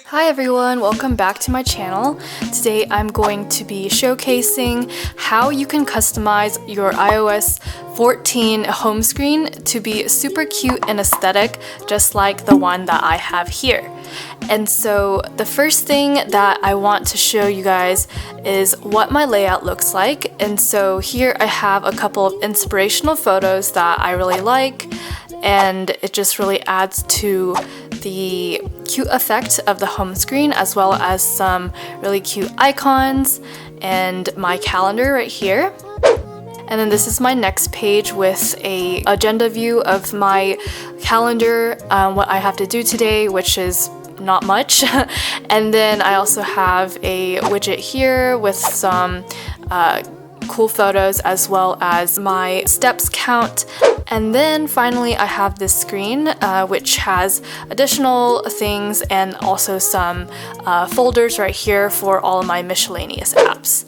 Hi everyone, welcome back to my channel. Today I'm going to be showcasing how you can customize your iOS 14 home screen to be super cute and aesthetic, just like the one that I have here. And so the first thing that I want to show you guys is what my layout looks like. And so here I have a couple of inspirational photos that I really like, and it just really adds to the cute effect of the home screen, as well as some really cute icons and my calendar right here. And then this is my next page with a agenda view of my calendar, what I have to do today, which is not much. And then I also have a widget here with some cool photos, as well as my steps count. And then finally I have this screen which has additional things and also some folders right here for all of my miscellaneous apps.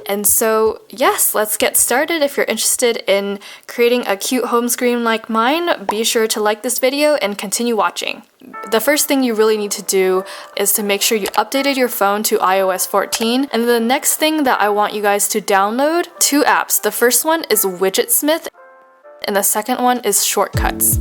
And so yes, let's get started. If you're interested in creating a cute home screen like mine, be sure to like this video and continue watching. The first thing you really need to do is to make sure you updated your phone to iOS 14. And the next thing that I want you guys to download, two apps. The first one is Widgetsmith and the second one is Shortcuts.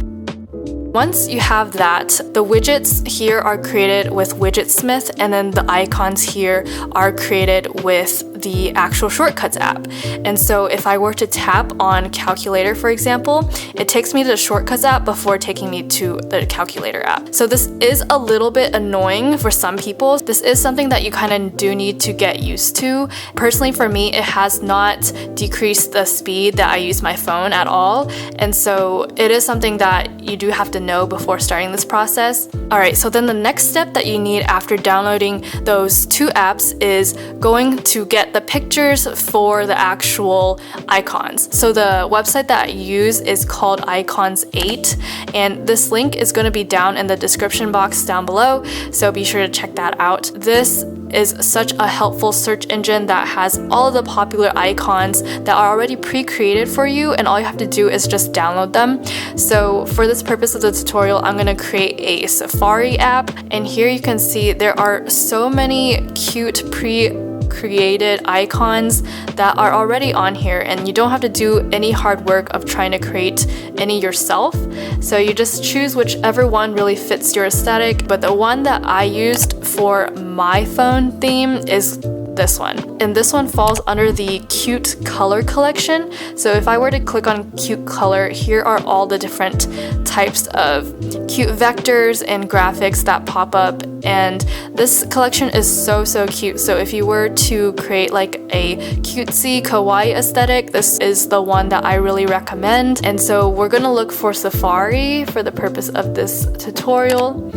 Once you have that, the widgets here are created with Widgetsmith, and then the icons here are created with the actual Shortcuts app. And so if I were to tap on Calculator, for example, it takes me to the Shortcuts app before taking me to the Calculator app. So this is a little bit annoying for some people. This is something that you kind of do need to get used to. Personally, for me, it has not decreased the speed that I use my phone at all. And so it is something that you do have to know before starting this process. Alright, so then the next step that you need after downloading those two apps is going to get the pictures for the actual icons. So the website that I use is called Icons 8, and this link is going to be down in the description box down below, so be sure to check that out. This is such a helpful search engine that has all of the popular icons that are already pre-created for you, and all you have to do is just download them. So for this purpose of the tutorial, I'm going to create a Safari app, and here you can see there are so many cute pre-created icons that are already on here, and you don't have to do any hard work of trying to create any yourself. So you just choose whichever one really fits your aesthetic, but the one that I used for my phone theme is this one, and this one falls under the cute color collection. So if I were to click on cute color, here are all the different types of cute vectors and graphics that pop up, and this collection is so cute. So if you were to create like a cutesy kawaii aesthetic, this is the one that I really recommend. And so we're gonna look for Safari for the purpose of this tutorial.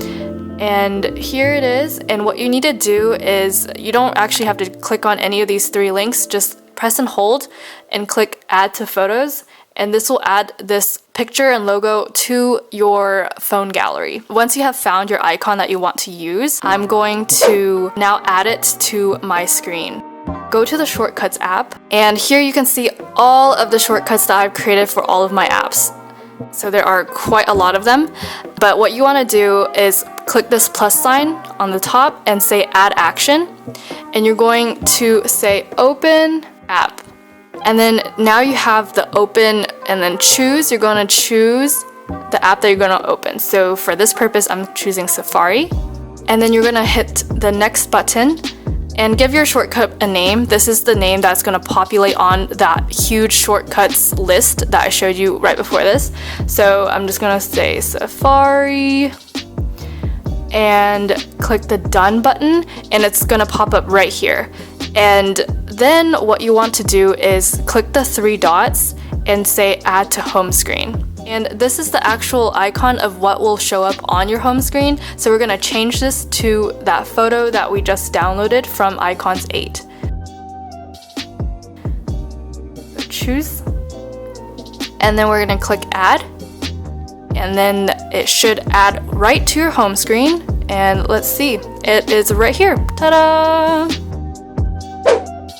And here it is, and what you need to do is you don't actually have to click on any of these three links, just press and hold and click add to photos, and this will add this picture and logo to your phone gallery. Once you have found your icon that you want to use, I'm going to now add it to my screen. Go to the Shortcuts app, and here you can see all of the shortcuts that I've created for all of my apps. So there are quite a lot of them, but what you want to do is click this plus sign on the top and say add action, and you're going to say open app, and then now you have the open and then choose. You're going to choose the app that you're going to open. So for this purpose, I'm choosing Safari, and then you're going to hit the next button and give your shortcut a name. This is the name that's going to populate on that huge shortcuts list that I showed you right before this. So I'm just going to say Safari and click the done button, and it's going to pop up right here. And then what you want to do is click the three dots and say add to home screen. And this is the actual icon of what will show up on your home screen. So we're gonna change this to that photo that we just downloaded from Icons 8. So choose, and then we're gonna click add, and then it should add right to your home screen. And let's see, it is right here. Ta-da!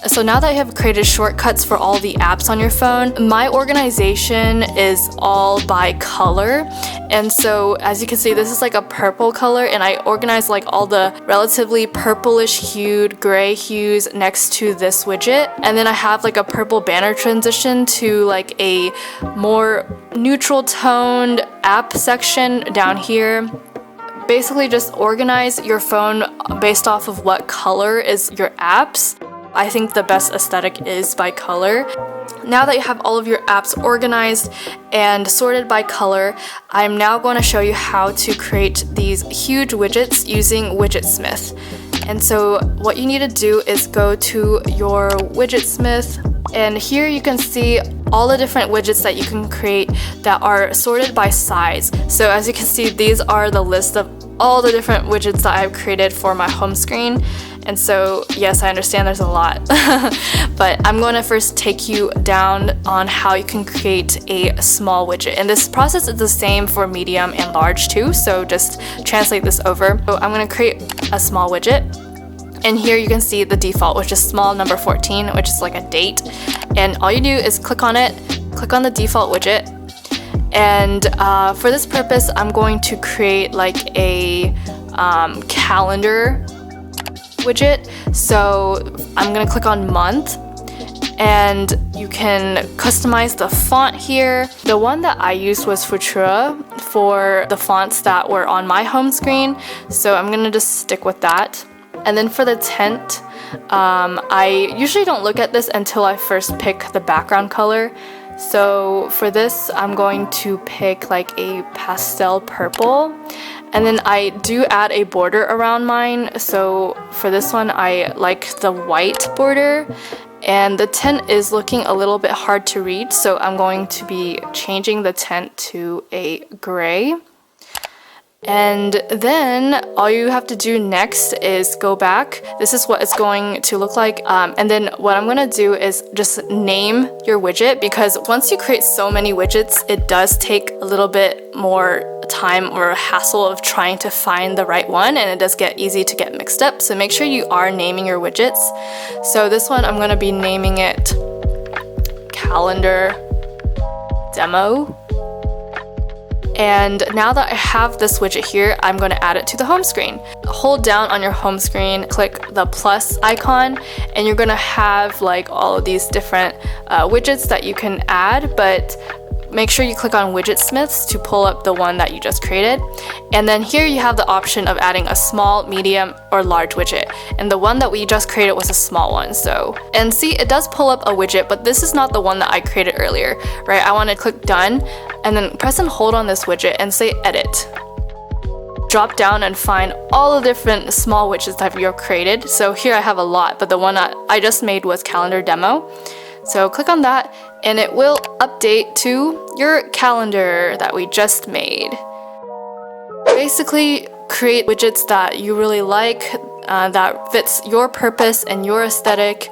So now that you have created shortcuts for all the apps on your phone, my organization is all by color. And so as you can see, this is like a purple color, and I organize like all the relatively purplish hued gray hues next to this widget. And then I have like a purple banner transition to like a more neutral toned app section down here. Basically just organize your phone based off of what color is your apps. I think the best aesthetic is by color. Now that you have all of your apps organized and sorted by color, I'm now going to show you how to create these huge widgets using Widgetsmith. And so what you need to do is go to your Widgetsmith, and here you can see all the different widgets that you can create that are sorted by size. So as you can see, these are the list of all the different widgets that I've created for my home screen. And so yes, I understand there's a lot, but I'm going to first take you down on how you can create a small widget. And this process is the same for medium and large too, so just translate this over. So I'm going to create a small widget. And here you can see the default, which is small number 14, which is like a date. And all you do is click on it, click on the default widget. And for this purpose, I'm going to create like a calendar widget. So I'm going to click on month, and you can customize the font here. The one that I used was Futura for the fonts that were on my home screen. So I'm going to just stick with that. And then for the tint, I usually don't look at this until I first pick the background color. So for this, I'm going to pick like a pastel purple. And then I do add a border around mine. So for this one, I like the white border. And the tint is looking a little bit hard to read, so I'm going to be changing the tint to a gray. And then all you have to do next is go back. This is what it's going to look like. And then what I'm going to do is just name your widget, because once you create so many widgets, it does take a little bit more time or hassle of trying to find the right one, and it does get easy to get mixed up. So make sure you are naming your widgets. So this one, I'm going to be naming it Calendar Demo. And now that I have this widget here, I'm going to add it to the home screen. Hold down on your home screen, click the plus icon, and you're going to have like all of these different widgets that you can add, but make sure you click on Widgetsmith to pull up the one that you just created. And then here you have the option of adding a small, medium, or large widget. And the one that we just created was a small one. And see, it does pull up a widget, but this is not the one that I created earlier, right? I want to click done, and then press and hold on this widget and say edit. Drop down and find all the different small widgets that you've created. So here I have a lot, but the one that I just made was Calendar Demo. So click on that, and it will update to your calendar that we just made. Basically, create widgets that you really like, that fits your purpose and your aesthetic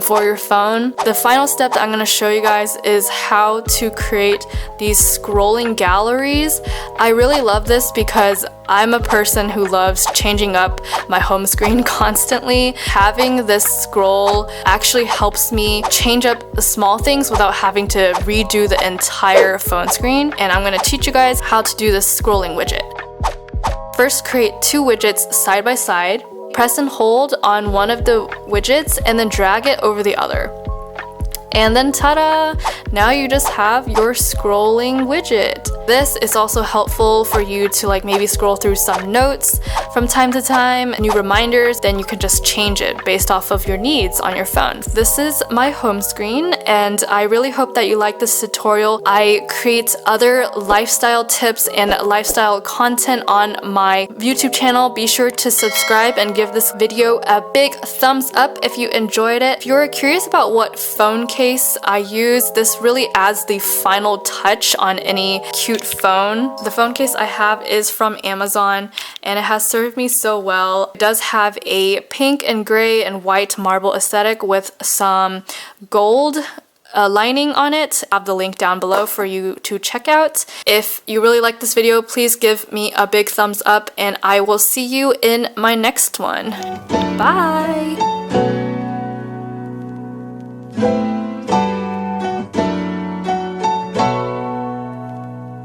for your phone. The final step that I'm going to show you guys is how to create these scrolling galleries. I really love this because I'm a person who loves changing up my home screen constantly. Having this scroll actually helps me change up the small things without having to redo the entire phone screen. And I'm going to teach you guys how to do this scrolling widget. First, create two widgets side by side. Press and hold on one of the widgets and then drag it over the other. And then ta-da! Now you just have your scrolling widget. This is also helpful for you to like maybe scroll through some notes from time to time, new reminders, then you can just change it based off of your needs on your phone. This is my home screen, and I really hope that you like this tutorial. I create other lifestyle tips and lifestyle content on my YouTube channel. Be sure to subscribe and give this video a big thumbs up if you enjoyed it. If you're curious about what phone case I use, this really adds the final touch on any cute phone. The phone case I have is from Amazon, and it has served me so well. It does have a pink and gray and white marble aesthetic with some gold lining on it. I have the link down below for you to check out. If you really like this video, please give me a big thumbs up, and I will see you in my next one. Bye! Bye.